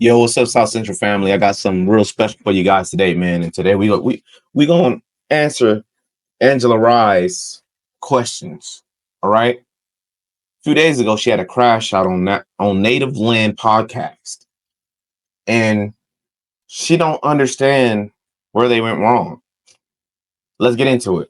Yo, what's up, South Central family? I got something real special for you guys today, man. And today we gonna answer Angela Rye's questions. All right. A few days ago, she had a crash out on Native Land podcast, and she don't understand where they went wrong. Let's get into it.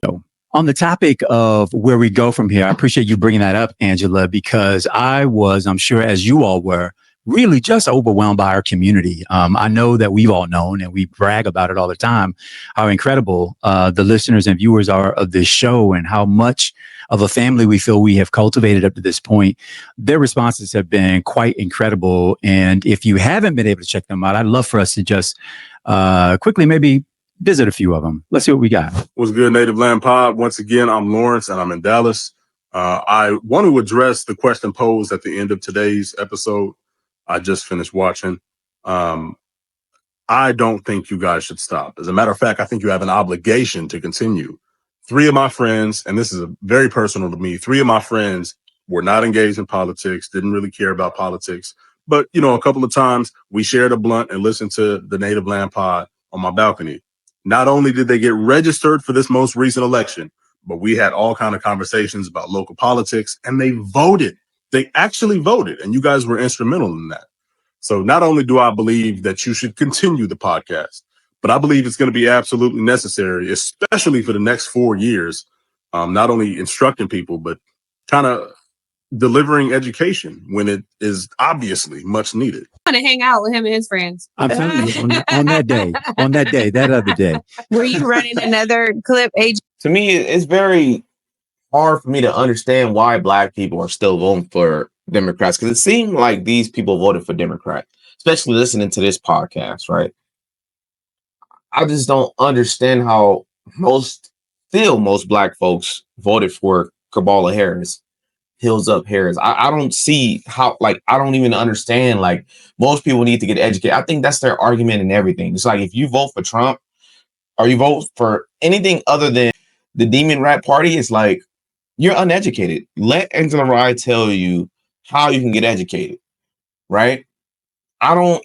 On the topic of where we go from here, I appreciate you bringing that up, Angela, because I'm sure as you all were, really just overwhelmed by our community. I know that we've all known and we brag about it all the time, how incredible the listeners and viewers are of this show and how much of a family we feel we have cultivated up to this point. Their responses have been quite incredible. And if you haven't been able to check them out, I'd love for us to just quickly maybe visit a few of them. Let's see what we got. What's good, Native Land Pod? Once again, I'm Lawrence and I'm in Dallas. I want to address the question posed at the end of today's episode. I just finished watching. I don't think you guys should stop. As a matter of fact, I think you have an obligation to continue. 3 of my friends, and this is very personal to me, 3 of my friends were not engaged in politics, didn't really care about politics. But, a couple of times we shared a blunt and listened to the Native Land Pod on my balcony. Not only did they get registered for this most recent election, but we had all kind of conversations about local politics, and they voted. They actually voted, and you guys were instrumental in that. So not only do I believe that you should continue the podcast, but I believe it's going to be absolutely necessary, especially for the next 4 years, not only instructing people, but kind of delivering education when it is obviously much needed. I want to hang out with him and his friends. I'm telling you, on that other day. Were you running another clip, AJ? To me, it's very hard for me to understand why Black people are still voting for Democrats, because it seemed like these people voted for Democrat, especially listening to this podcast, right? I just don't understand how most Black folks voted for Kamala Harris. Hills Up Harris. I don't see how, I don't even understand, most people need to get educated. I think that's their argument and everything. It's like, if you vote for Trump or you vote for anything other than the Demon Rat Party, it's like, you're uneducated. Let Angela Rye tell you how you can get educated, right? I don't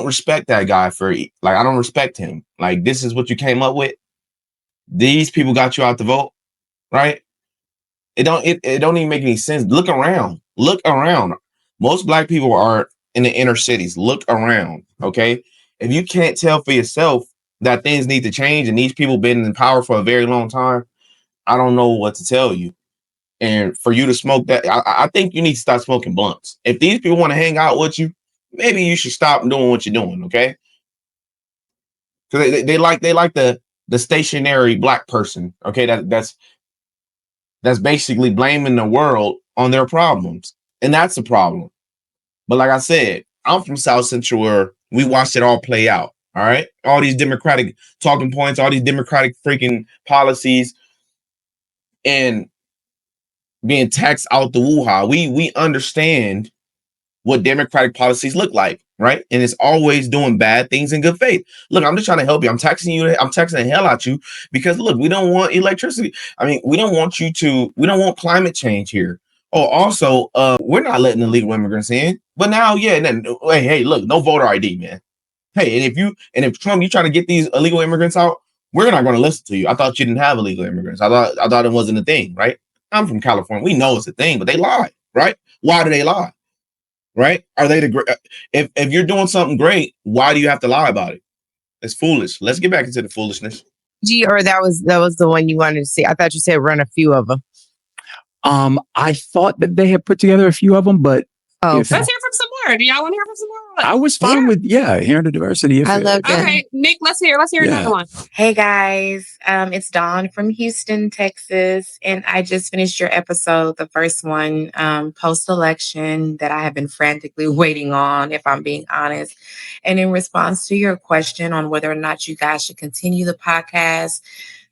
respect that guy I don't respect him. This is what you came up with. These people got you out to vote, right? It don't even make any sense. Look around. Most Black people are in the inner cities. Look around. Okay. If you can't tell for yourself that things need to change and these people been in power for a very long time, I don't know what to tell you. And for you to smoke that, I think you need to start smoking blunts. If these people want to hang out with you, maybe you should stop doing what you're doing. Okay. Because they like the stationary Black person. Okay. That's basically blaming the world on their problems. And that's a problem. But like I said, I'm from South Central where we watched it all play out. All right. All these Democratic talking points, all these Democratic freaking policies and being taxed out the woo-ha. We understand what Democratic policies look like, right? And it's always doing bad things in good faith. Look, I'm just trying to help you. I'm texting the hell out you because look, we don't want electricity. I mean, we don't want climate change here. Oh, also, we're not letting illegal immigrants in. But now, hey, look, no voter ID, man. Hey, and if Trump, you trying to get these illegal immigrants out, we're not going to listen to you. I thought you didn't have illegal immigrants. I thought it wasn't a thing, right? I'm from California. We know it's a thing, but they lie, right? Why do they lie? Right? Are they if you're doing something great, why do you have to lie about it? It's foolish. Let's get back into the foolishness. Or that was the one you wanted to see. I thought you said run a few of them. I thought that they had put together a few of them, but let's hear from some more. Do y'all want to hear from some more? I was fine with hearing the diversity. I love that. Okay, Nick, let's hear another one. Hey guys, it's Dawn from Houston, Texas, and I just finished your episode, the first one, post-election that I have been frantically waiting on, if I'm being honest. And in response to your question on whether or not you guys should continue the podcast,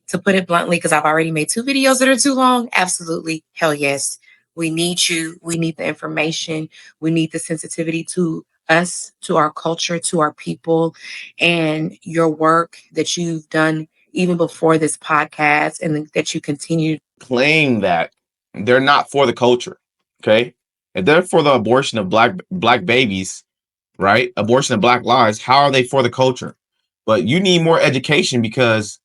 to put it bluntly, because I've already made 2 videos that are too long, absolutely, hell yes. We need you. We need the information. We need the sensitivity to us, to our culture, to our people, and your work that you've done even before this podcast and that you continue. Claim that they're not for the culture, okay? If they're for the abortion of black babies, right? Abortion and Black lives. How are they for the culture? But you need more education because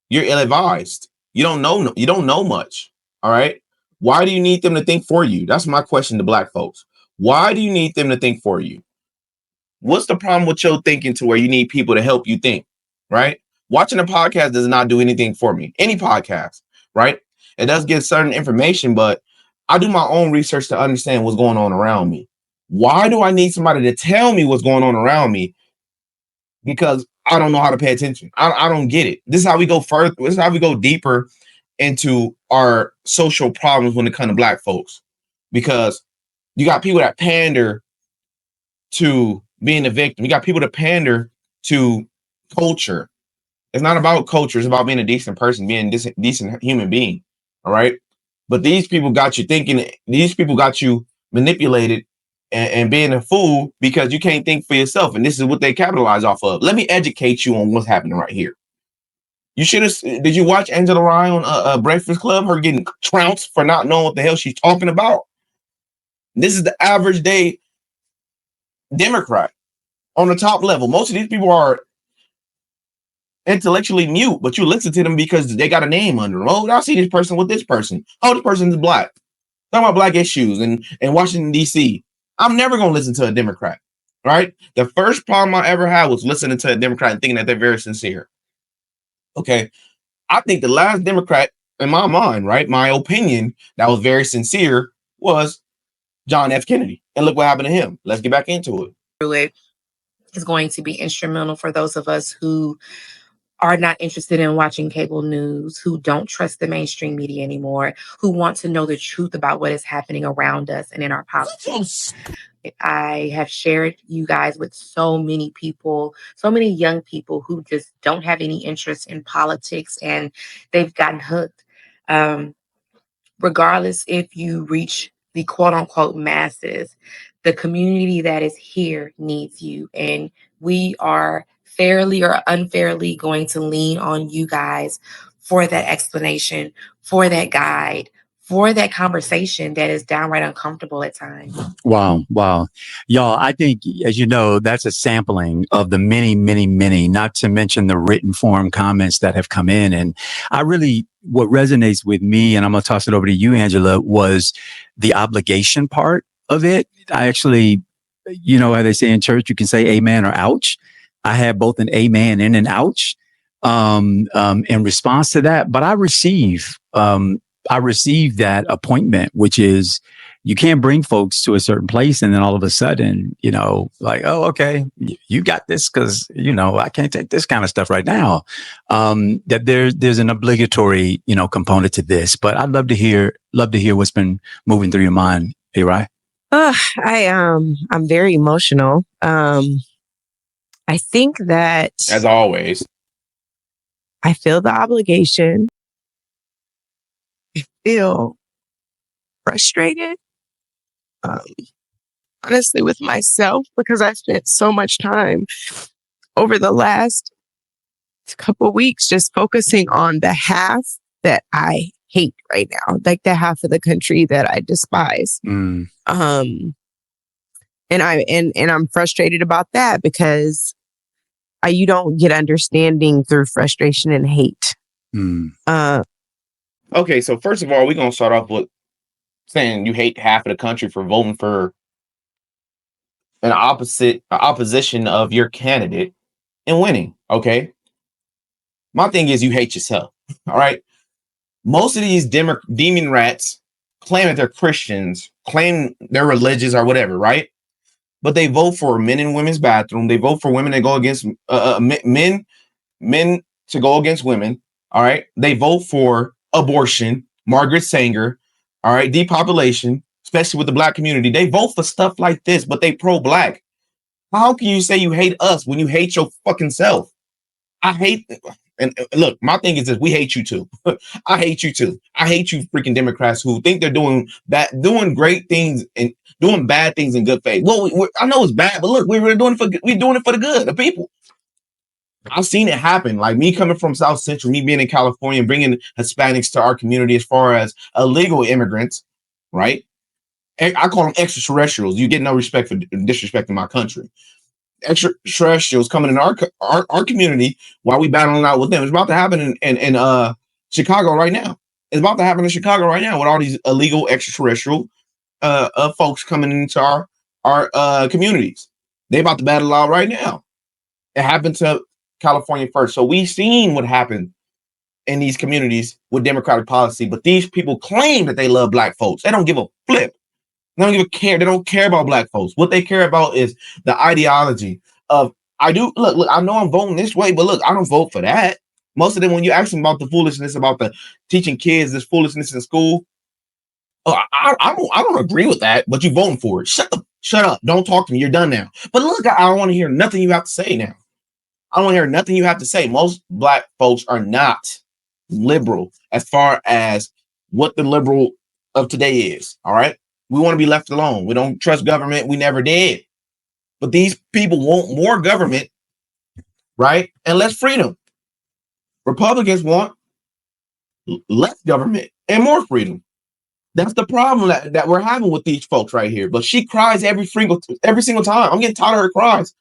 you're ill-advised. You don't know. You don't know much. All right. Why do you need them to think for you? That's my question to Black folks. Why do you need them to think for you? What's the problem with your thinking to where you need people to help you think? Right? Watching a podcast does not do anything for me. Any podcast, right? It does give certain information, but I do my own research to understand what's going on around me. Why do I need somebody to tell me what's going on around me? Because I don't know how to pay attention. I don't get it. This is how we go further. This is how we go deeper into our social problems when it comes to Black folks. Because you got people that pander to being a victim. You got people that pander to culture. It's not about culture. It's about being a decent person, being a decent human being. All right. But these people got you thinking, these people got you manipulated and being a fool because you can't think for yourself. And this is what they capitalize off of. Let me educate you on what's happening right here. You should have. Did you watch Angela Rye on Breakfast Club? Her getting trounced for not knowing what the hell she's talking about. This is the average day Democrat on the top level. Most of these people are intellectually mute, but you listen to them because they got a name under them. Oh, I see this person with this person. Oh, this person is Black. Talking about Black issues in Washington, D.C. I'm never going to listen to a Democrat, right? The first problem I ever had was listening to a Democrat and thinking that they're very sincere. Okay. I think the last Democrat in my mind, right, my opinion that was very sincere was John F. Kennedy. And look what happened to him. Let's get back into it. It is going to be instrumental for those of us who are not interested in watching cable news, who don't trust the mainstream media anymore, who want to know the truth about what is happening around us and in our politics. I have shared you guys with so many people, so many young people who just don't have any interest in politics and they've gotten hooked. Regardless if you reach the quote unquote masses, the community that is here needs you. And we are fairly or unfairly going to lean on you guys for that explanation, for that guide, for that conversation that is downright uncomfortable at times. Wow. Wow. Y'all, I think, as you know, that's a sampling of the many, many, many, not to mention the written form comments that have come in. And what resonates with me, and I'm going to toss it over to you, Angela, was the obligation part of it. I actually, you know, how they say in church, you can say amen or ouch. I had both an amen and an ouch, in response to that. But I received that appointment, which is you can't bring folks to a certain place and then all of a sudden, you know, like, oh, okay, you got this because, you know, I can't take this kind of stuff right now. That there's an obligatory, you know, component to this. But I'd love to hear what's been moving through your mind, hey, Rye. I'm very emotional. I think that, as always, I feel the obligation. I feel frustrated, honestly, with myself because I spent so much time over the last couple of weeks just focusing on the half that I hate right now, like the half of the country that I despise. And I'm frustrated about that because you don't get understanding through frustration and hate. Okay, so first of all, we're gonna start off with saying you hate half of the country for voting for an opposition of your candidate and winning. Okay, my thing is you hate yourself. All right, most of these demon rats claim that they're Christians, claim they're religious or whatever, right? But they vote for men and women's bathroom. They vote for women that go against men to go against women. All right. They vote for abortion, Margaret Sanger. All right. Depopulation, especially with the Black community. They vote for stuff like this, but they pro-Black. How can you say you hate us when you hate your fucking self? I hate. And look, my thing is this: we hate you too. I hate you too. I hate you freaking Democrats who think they're doing great things and doing bad things in good faith. Well, I know it's bad, but look, we're doing it for the good of people. I've seen it happen. Like me coming from South Central, me being in California, bringing Hispanics to our community as far as illegal immigrants, right? I call them extraterrestrials. You get no respect for disrespecting my country. Extraterrestrials coming in our community while we battling out with them. It's about to happen in Chicago right now. It's about to happen in Chicago right now with all these illegal extraterrestrial folks coming into our communities. They about to battle out right now. It happened to California first. So we've seen what happened in these communities with democratic policy, but these people claim that they love black folks. They don't give a flip. They don't give a care. They don't care about black folks. What they care about is the ideology of I know I'm voting this way, but look, I don't vote for that. Most of them, when you ask them about the foolishness about the teaching kids this foolishness in school, I don't agree with that, but you're voting for it. Shut up. Don't talk to me. You're done now. But look, I don't want to hear nothing you have to say now. I don't want to hear nothing you have to say. Most black folks are not liberal as far as what the liberal of today is. All right. We want to be left alone. We don't trust government. We never did. But these people want more government, right? And less freedom. Republicans want less government and more freedom. That's the problem that we're having with these folks right here. But she cries every single time. I'm getting tired of her cries.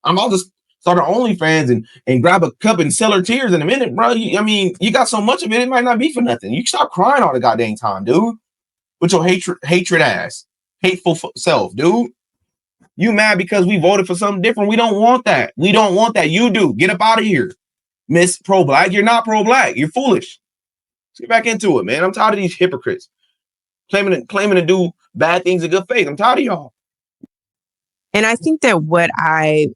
I'm about to start her OnlyFans and grab a cup and sell her tears in a minute, bro. You got so much of it, it might not be for nothing. You stop crying all the goddamn time, dude. With your hatred ass, hateful self, dude. You mad because we voted for something different? We don't want that. We don't want that. You do. Get up out of here, Miss Pro-Black. You're not pro-black. You're foolish. Let's get back into it, man. I'm tired of these hypocrites claiming to do bad things in good faith. I'm tired of y'all. And I think that what I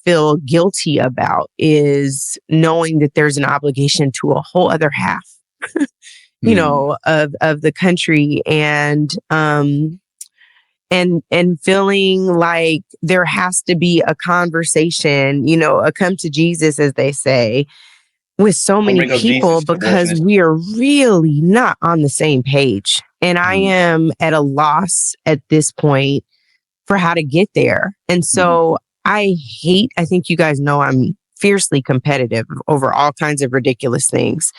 feel guilty about is knowing that there's an obligation to a whole other half, you know, of the country, and feeling like there has to be a conversation, you know, a come to Jesus, as they say, with so many people, because we are really not on the same page. And I am at a loss at this point for how to get there. And so I think you guys know I'm fiercely competitive over all kinds of ridiculous things.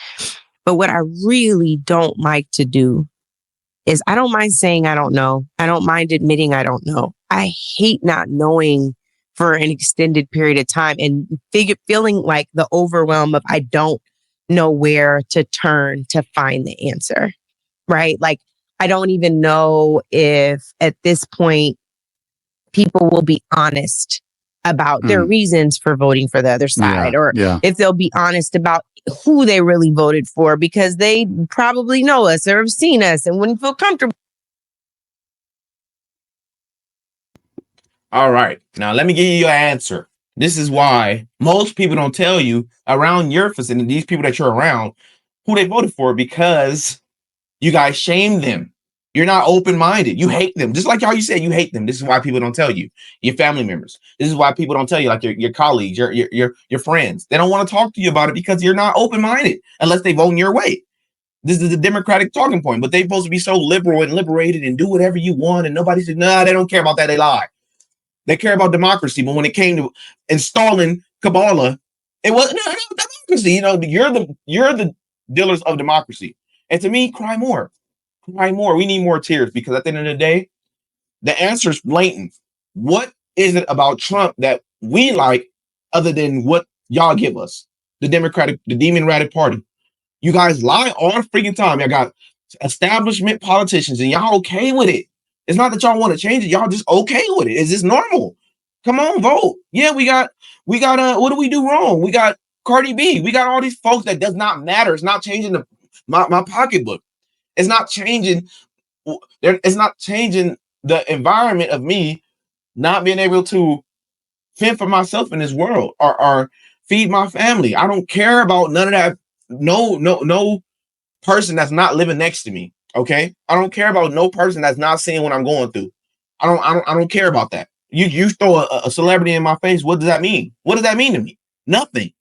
But what I really don't like to do is I don't mind saying I don't know. I don't mind admitting I don't know. I hate not knowing for an extended period of time and feeling like the overwhelm of I don't know where to turn to find the answer, right? Like, I don't even know if at this point people will be honest about their reasons for voting for the other side, or if they'll be honest about who they really voted for, because they probably know us or have seen us and wouldn't feel comfortable. All right. Now, let me give you your answer. This is why most people don't tell you around your vicinity, these people that you're around, who they voted for, because you guys shame them. You're not open-minded. You hate them. Just like how you said you hate them. This is why people don't tell you. Your family members. This is why people don't tell you, like your colleagues, your friends. They don't want to talk to you about it because you're not open-minded unless they vote in your way. This is the Democratic talking point, but they're supposed to be so liberal and liberated and do whatever you want. And nobody said, nah, they don't care about that. They lie. They care about democracy. But when it came to installing Kabbalah, it wasn't democracy. You know, you're the dealers of democracy. And to me, cry more. Cry more. We need more tears, because at the end of the day, the answer is blatant. What is it about Trump that we like other than what y'all give us? The Democratic Party. You guys lie all the freaking time. Y'all got establishment politicians and y'all okay with it. It's not that y'all want to change it. Y'all just okay with it. Is this normal? Come on, vote. Yeah, we got what do we do wrong? We got Cardi B. We got all these folks that does not matter. It's not changing my pocketbook. It's not changing. It's not changing the environment of me not being able to fend for myself in this world or feed my family. I don't care about none of that. No person that's not living next to me. Okay, I don't care about no person that's not seeing what I'm going through. I don't care about that. You throw a celebrity in my face. What does that mean? What does that mean to me? Nothing.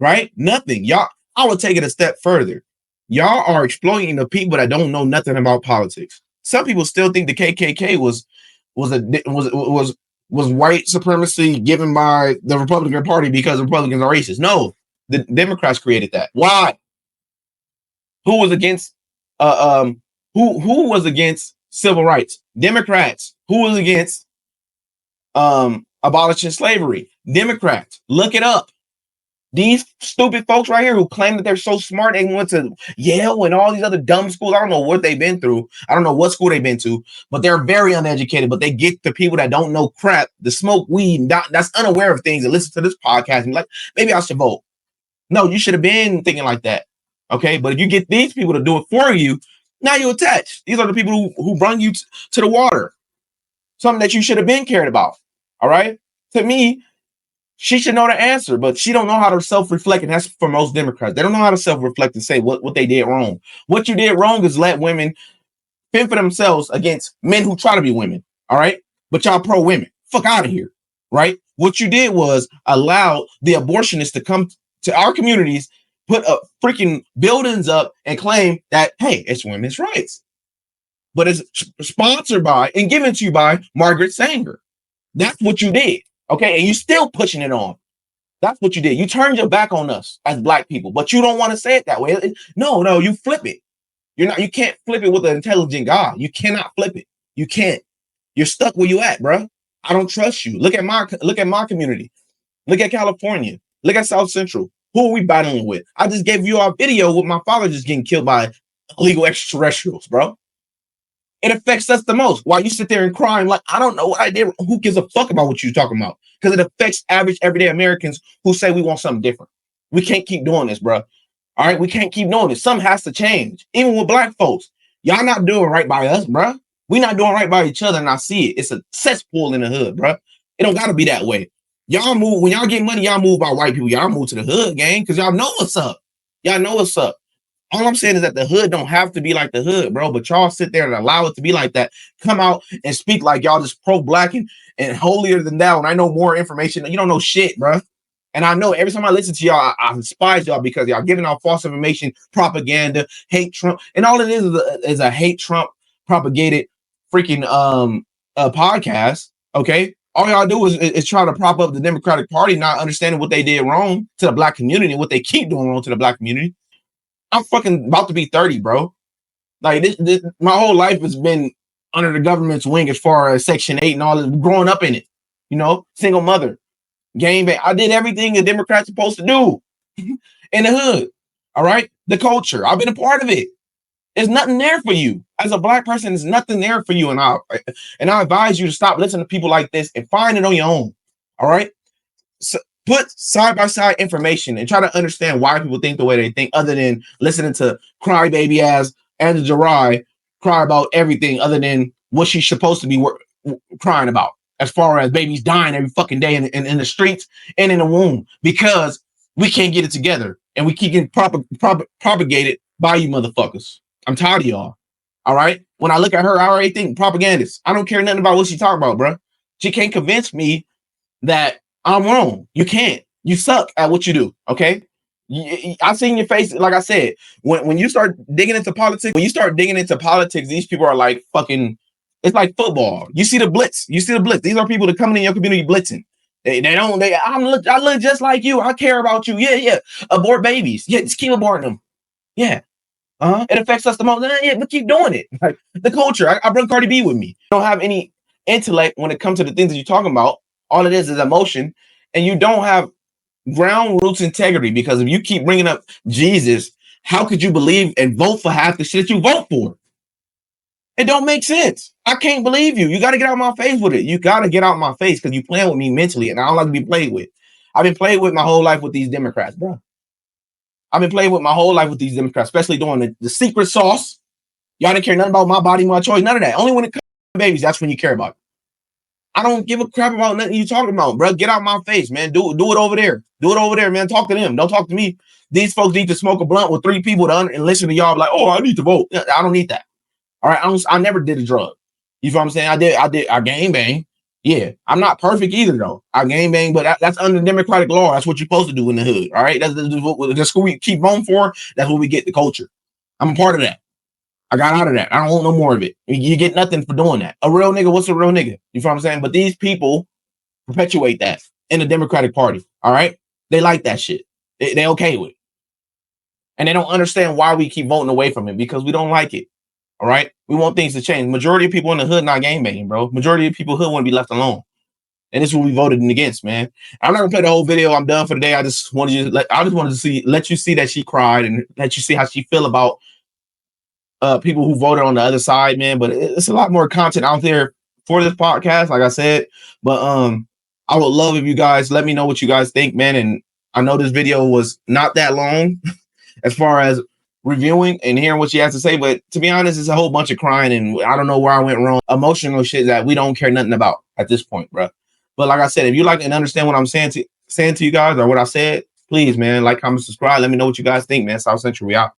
Right? Nothing. Y'all. I would take it a step further. Y'all are exploiting the people that don't know nothing about politics. Some people still think the KKK was white supremacy given by the Republican Party because Republicans are racist. No, the Democrats created that. Why? Who was against who was against civil rights. Democrats, who was against abolishing slavery? Democrats. Look it up. These stupid folks right here who claim that they're so smart, they went to Yale and all these other dumb schools. I don't know what they've been through. I don't know what school they've been to, but they're very uneducated. But they get the people that don't know crap, the smoke weed, that's unaware of things, and listen to this podcast and be like, maybe I should vote. No, you should have been thinking like that. Okay, but if you get these people to do it for you, now you're attached. These are the people who bring you to the water. Something that you should have been cared about. All right. To me, she should know the answer, but she don't know how to self-reflect, and that's for most Democrats. They don't know how to self-reflect and say what they did wrong. What you did wrong is let women fend for themselves against men who try to be women, all right? But y'all pro-women. Fuck out of here, right? What you did was allow the abortionists to come to our communities, put up freaking buildings up, and claim that, hey, it's women's rights. But it's sponsored by and given to you by Margaret Sanger. That's what you did. Okay, and you still pushing it on. That's what you did. You turned your back on us as Black people, but you don't want to say it that way. No, you flip it. You can't flip it with an intelligent God. You cannot flip it. You can't. You're stuck where you at, bro. I don't trust you. Look at my community. Look at California. Look at South Central. Who are we battling with? I just gave you our video with my father just getting killed by illegal extraterrestrials, bro. It affects us the most. While you sit there and crying like, I don't know what I did. Who gives a fuck about what you're talking about? Because it affects average, everyday Americans who say we want something different. We can't keep doing this, bro. All right, we can't keep doing this. Something has to change. Even with Black folks, y'all not doing right by us, bro. We not doing right by each other, and I see it. It's a cesspool in the hood, bro. It don't got to be that way. Y'all move, when y'all get money, y'all move by white people. Y'all move to the hood, gang, because y'all know what's up. Y'all know what's up. All I'm saying is that the hood don't have to be like the hood, bro. But y'all sit there and allow it to be like that. Come out and speak like y'all just pro-Black and holier than thou. And I know more information. You don't know shit, bro. And I know every time I listen to y'all, I despise y'all because y'all giving out false information, propaganda, hate Trump. And all it is a hate Trump propagated freaking podcast. Okay. All y'all do is try to prop up the Democratic Party, not understanding what they did wrong to the Black community and what they keep doing wrong to the Black community. I'm fucking about to be 30, bro. Like this, my whole life has been under the government's wing as far as Section 8 and all this, growing up in it. You know, single mother, game bang. I did everything a Democrat's supposed to do in the hood. All right. The culture. I've been a part of it. There's nothing there for you. As a Black person, there's nothing there for you. And I advise you to stop listening to people like this and find it on your own. All right. So, put side-by-side information and try to understand why people think the way they think, other than listening to crybaby ass Angela Rai cry about everything other than what she's supposed to be crying about, as far as babies dying every fucking day in the streets and in the womb, because we can't get it together and we keep getting propagated by you motherfuckers. I'm tired of y'all. All right. When I look at her, I already think propagandist. I don't care nothing about what she talking about, bro. She can't convince me that I'm wrong. You can't. You suck at what you do. Okay. I've seen your face. Like I said, when you start digging into politics, these people are like fucking, it's like football. You see the blitz. These are people that coming in your community blitzing. I look just like you. I care about you. Yeah. Abort babies. Yeah. Just keep aborting them. Yeah. It affects us the most. Yeah, but keep doing it. Like the culture. I bring Cardi B with me. I don't have any intellect when it comes to the things that you're talking about. All it is emotion, and you don't have ground roots integrity, because if you keep bringing up Jesus, how could you believe and vote for half the shit you vote for? It don't make sense. I can't believe you. You got to get out of my face with it. You got to get out of my face because you playing with me mentally, and I don't like to be played with. I've been played with my whole life with these Democrats, bro. I've been playing with my whole life with these Democrats, especially doing the secret sauce. Y'all didn't care nothing about my body, my choice, none of that. Only when it comes to babies, that's when you care about it. I don't give a crap about nothing you talking about, bro. Get out my face, man. Do it over there. Do it over there, man. Talk to them. Don't talk to me. These folks need to smoke a blunt with 3 people and listen to y'all like, oh, I need to vote. I don't need that. All right. I never did a drug. You feel what I'm saying? I gang bang. Yeah. I'm not perfect either, though. I gang bang, but that's under democratic law. That's what you're supposed to do in the hood. All right. That's who we keep voting for. That's what we get, the culture. I'm a part of that. I got out of that. I don't want no more of it. You get nothing for doing that. A real nigga, what's a real nigga? You feel what I'm saying? But these people perpetuate that in the Democratic Party. All right. They like that shit. They okay with it. And they don't understand why we keep voting away from it, because we don't like it. All right. We want things to change. Majority of people in the hood not gang banging, bro. Majority of people in the hood want to be left alone. And this is what we voted against, man. I'm not gonna play the whole video. I'm done for the day. I just wanted to let you see that she cried and let you see how she feel about people who voted on the other side, man. But it's a lot more content out there for this podcast, like I said. But I would love if you guys let me know what you guys think, man. And I know this video was not that long as far as reviewing and hearing what she has to say, but to be honest, it's a whole bunch of crying and I don't know where I went wrong. Emotional shit that we don't care nothing about at this point, bro. But like I said, if you like and understand what I'm saying to you guys or what I said, please, man, like, comment, subscribe. Let me know what you guys think, man. South Central, we out.